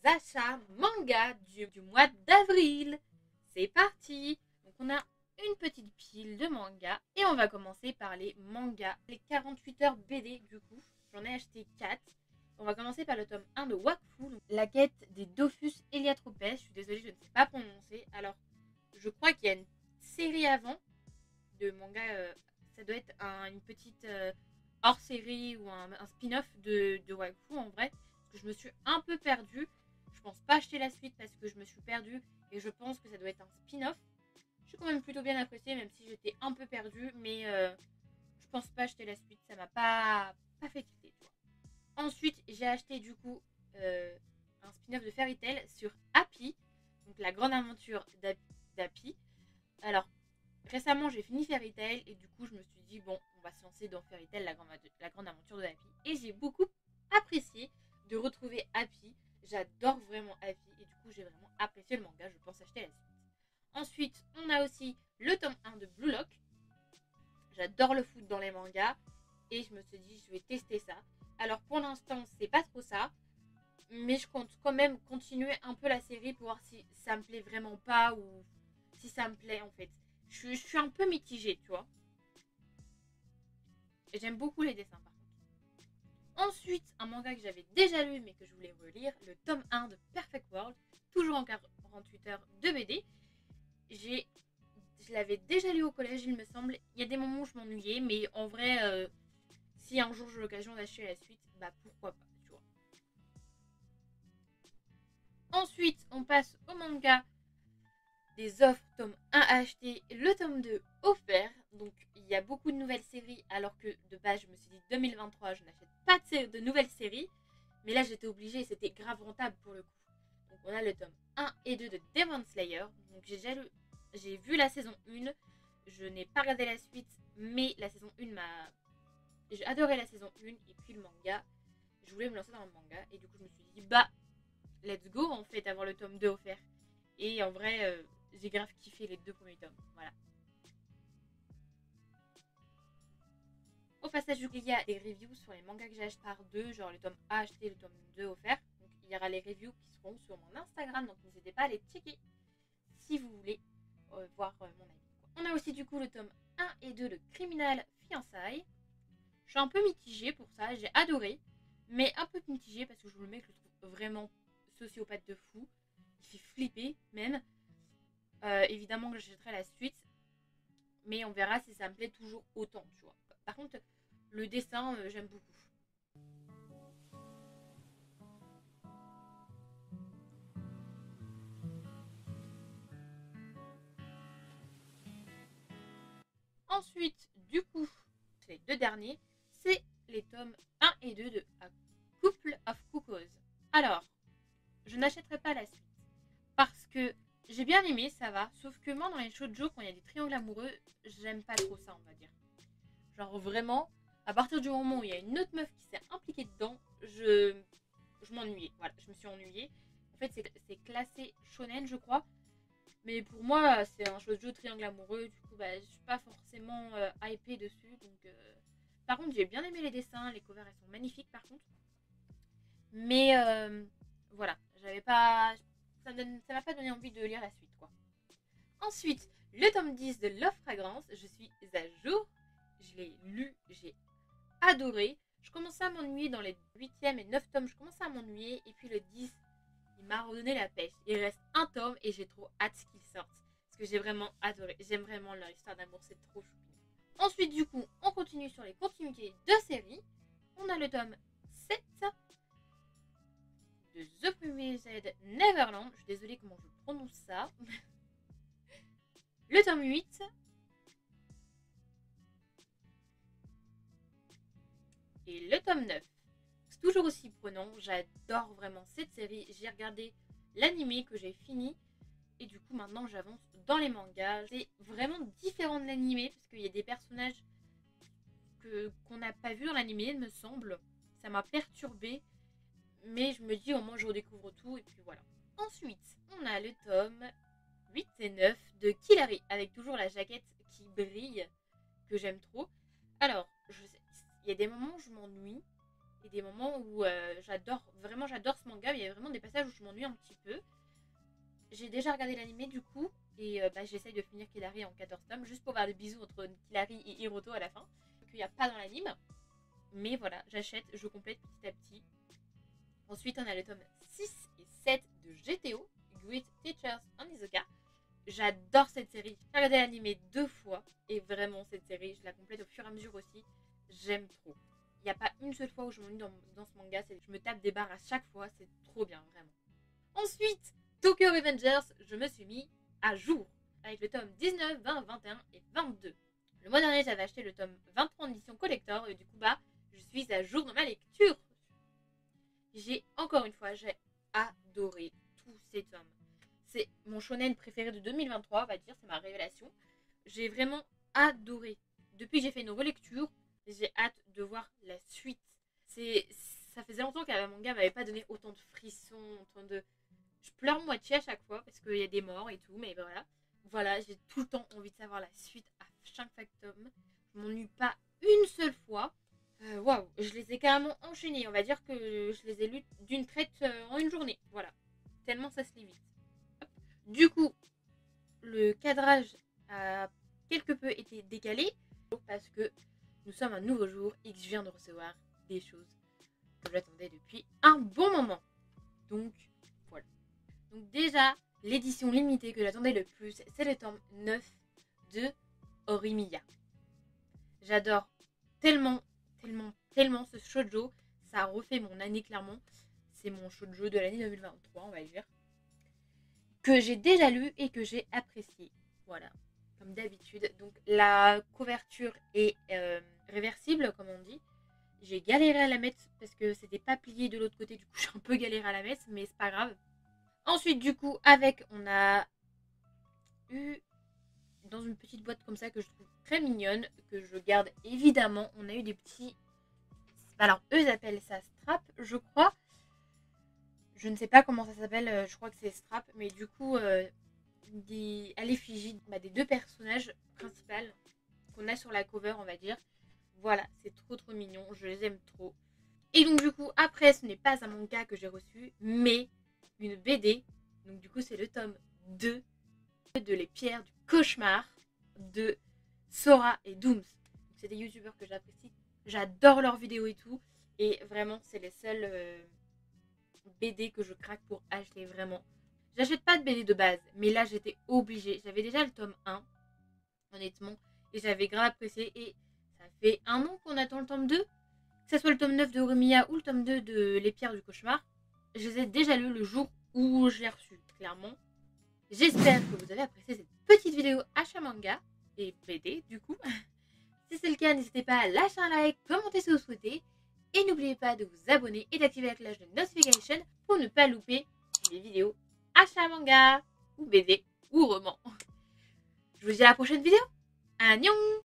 achats manga du mois d'avril. C'est parti. Donc on a une petite pile de mangas et on va commencer par les mangas. Les 48 heures BD du coup. J'en ai acheté 4. On va commencer par le tome 1 de Wakfu, donc la quête des Dofus Eliatropes. Je suis désolée, je ne sais pas prononcer. Alors, je crois qu'il y a une série avant de manga. Ça doit être une petite hors-série ou un spin-off de Wakfu en vrai. Parce que je me suis un peu perdue. Je pense pas acheter la suite parce que je me suis perdue. Et je pense que ça doit être un spin-off. Je suis quand même plutôt bien appréciée, même si j'étais un peu perdue. Mais je pense pas acheter la suite. Ça m'a pas fait tilter, tu vois. Ensuite, j'ai acheté du coup un spin-off de Fairy Tail sur Happy, donc la grande aventure d'Happy. Alors, récemment, j'ai fini Fairy Tail et du coup, je me suis dit, bon, on va se lancer dans Fairy Tail, la grande aventure de Happy. Et j'ai beaucoup apprécié de retrouver Happy. J'adore vraiment Happy et du coup, j'ai vraiment apprécié le manga. Je pense acheter la suite. Ensuite, on a aussi le tome 1 de Blue Lock. J'adore le foot dans les mangas et je me suis dit, je vais tester ça. Alors pour l'instant, c'est pas trop ça, mais je compte quand même continuer un peu la série pour voir si ça me plaît vraiment pas ou si ça me plaît en fait. Je suis un peu mitigée, tu vois. Et j'aime beaucoup les dessins par contre. Ensuite, un manga que j'avais déjà lu mais que je voulais relire, le tome 1 de Perfect World, toujours en 48 heures de BD. Je l'avais déjà lu au collège, il me semble. Il y a des moments où je m'ennuyais, mais en vrai, si un jour j'ai l'occasion d'acheter la suite, bah pourquoi pas, tu vois. Ensuite, on passe au manga des offres, tome 1 acheté, le tome 2 offert. Donc, il y a beaucoup de nouvelles séries, alors que de base, je me suis dit 2023, je n'achète pas de nouvelles séries. Mais là, j'étais obligée et c'était grave rentable pour le coup. Donc, on a le tome 1 et 2 de Demon Slayer. Donc, j'ai vu la saison 1. Je n'ai pas regardé la suite, mais la saison 1 m'a... J'ai adoré la saison 1 et puis le manga. Je voulais me lancer dans le manga et du coup, je me suis dit, bah, let's go en fait, avoir le tome 2 offert. Et en vrai, j'ai grave kiffé les 2 premiers tomes. Voilà. Au passage, il y a des reviews sur les mangas que j'achète par 2, genre le tome A acheté, le tome 2 offert. Donc il y aura les reviews qui seront sur mon Instagram, donc n'hésitez pas à les checker si vous voulez voir mon avis. On a aussi du coup le tome 1 et 2 de Criminal Fiançailles. Je suis un peu mitigée pour ça, j'ai adoré, mais un peu mitigée parce que le mec, je le trouve vraiment sociopathe de fou. Il fait flipper même. Évidemment que j'achèterai la suite, mais on verra si ça me plaît toujours autant, tu vois. Par contre, le dessin, j'aime beaucoup. Ensuite, du coup, les 2 derniers, c'est les tomes 1 et 2 de A Couple of Cuckoos. Alors, je n'achèterai pas la suite parce que j'ai bien aimé, ça va, sauf que moi, dans les shoujo, quand il y a des triangles amoureux, j'aime pas trop ça, on va dire. Genre vraiment, à partir du moment où il y a une autre meuf qui s'est impliquée dedans, je m'ennuyais. Voilà, je me suis ennuyée. En fait, c'est classé shonen, je crois. Mais pour moi, c'est un shoujo triangle amoureux. Du coup, bah, je suis pas forcément hypée dessus. Donc, par contre, j'ai bien aimé les dessins. Les covers, elles sont magnifiques, par contre. Mais voilà, j'avais pas... Ça m'a pas donné envie de lire la suite, quoi. Ensuite, le tome 10 de Love Fragrance. Je suis à jour. Je l'ai lu, j'ai adoré. Je commençais à m'ennuyer dans les 8e et 9 tomes. Je commençais à m'ennuyer. Et puis le 10, il m'a redonné la pêche. Il reste un tome et j'ai trop hâte qu'il sorte. Parce que j'ai vraiment adoré. J'aime vraiment leur histoire d'amour. C'est trop chou. Ensuite, du coup, on continue sur les continuités de série. On a le tome 7 de The Promised Neverland. Je suis désolée comment je prononce ça. Le tome 8. Et le tome 9. C'est toujours aussi prenant. J'adore vraiment cette série. J'ai regardé l'animé que j'ai fini. Et du coup, maintenant, j'avance dans les mangas. C'est vraiment différent de l'animé. Parce qu'il y a des personnages qu'on n'a pas vu dans l'animé, il me semble. Ça m'a perturbée. Mais je me dis, au moins, je redécouvre tout. Et puis voilà. Ensuite, on a le tome 8 et 9 de Killary. Avec toujours la jaquette qui brille. Que j'aime trop. Alors, il y a des moments où je m'ennuie. et des moments où j'adore ce manga, mais il y a vraiment des passages où je m'ennuie un petit peu. J'ai déjà regardé l'animé du coup, et j'essaye de finir Killary en 14 tomes, juste pour voir des bisous entre Killary et Hiroto à la fin, qu'il n'y a pas dans l'anime. Mais voilà, j'achète, je complète petit à petit. Ensuite, on a le tome 6 et 7 de GTO, Great Teachers on Izuka. J'adore cette série. J'ai regardé l'animé 2 fois, et vraiment, cette série, je la complète au fur et à mesure aussi. J'aime trop. Il n'y a pas une seule fois où je m'ennuie dans ce manga. Je me tape des barres à chaque fois, c'est trop bien, vraiment. Ensuite, Tokyo Revengers, je me suis mis à jour avec le tome 19, 20, 21 et 22. Le mois dernier, j'avais acheté le tome 23 en édition collector et du coup, je suis à jour dans ma lecture. J'ai adoré tous ces tomes. C'est mon shonen préféré de 2023, on va dire, c'est ma révélation. J'ai vraiment adoré. Depuis que j'ai fait une relecture, j'ai hâte de voir la suite. Ça faisait longtemps qu'un manga m'avait pas donné autant de frissons, Je pleure moitié à chaque fois parce qu'il y a des morts et tout, mais voilà. Voilà, j'ai tout le temps envie de savoir la suite à chaque tome. Je m'ennuie pas une seule fois. Waouh, je les ai carrément enchaînés. On va dire que je les ai lus d'une traite en une journée. Voilà, tellement ça se lit vite. Hop. Du coup, le cadrage a quelque peu été décalé parce que nous sommes un nouveau jour et que je viens de recevoir des choses que j'attendais depuis un bon moment. Donc, voilà. Donc déjà, l'édition limitée que j'attendais le plus, c'est le tome 9 de Horimiya. J'adore tellement ce shoujo. Ça a refait mon année clairement. C'est mon shoujo de l'année 2023, on va dire. Que j'ai déjà lu et que j'ai apprécié. Voilà, comme d'habitude. Donc la couverture est réversible, comme on dit. J'ai galéré à la mettre parce que c'était pas plié de l'autre côté. Du coup, j'ai un peu galéré à la mettre, mais c'est pas grave. Ensuite, du coup, on a eu dans une petite boîte comme ça que je trouve très mignonne, que je garde évidemment. On a eu des petits... Alors, eux, ils appellent ça strap, je crois. Je ne sais pas comment ça s'appelle, je crois que c'est strap. Mais du coup, à l'effigie des deux personnages principaux qu'on a sur la cover, on va dire. Voilà, c'est trop mignon, je les aime trop. Et donc du coup, après, ce n'est pas un manga que j'ai reçu, mais une BD. Donc du coup, c'est le tome 2 de Les Pierres du Cauchemar de Sora et Dooms. C'est des youtubeurs que j'apprécie. J'adore leurs vidéos et tout. Et vraiment, c'est les seuls BD que je craque pour acheter, vraiment. J'achète pas de BD de base, mais là, j'étais obligée. J'avais déjà le tome 1, honnêtement. Et j'avais grave apprécié. Et ça fait un an qu'on attend le tome 2. Que ce soit le tome 9 de Horimiya ou le tome 2 de Les Pierres du Cauchemar. Je les ai déjà lus le jour où je l'ai reçu, clairement. J'espère que vous avez apprécié cette petite vidéo achat manga et BD du coup. Si c'est le cas, n'hésitez pas à lâcher un like, commenter si vous souhaitez. Et n'oubliez pas de vous abonner et d'activer la cloche de notification pour ne pas louper les vidéos achat manga ou BD ou roman. Je vous dis à la prochaine vidéo. Annyeong!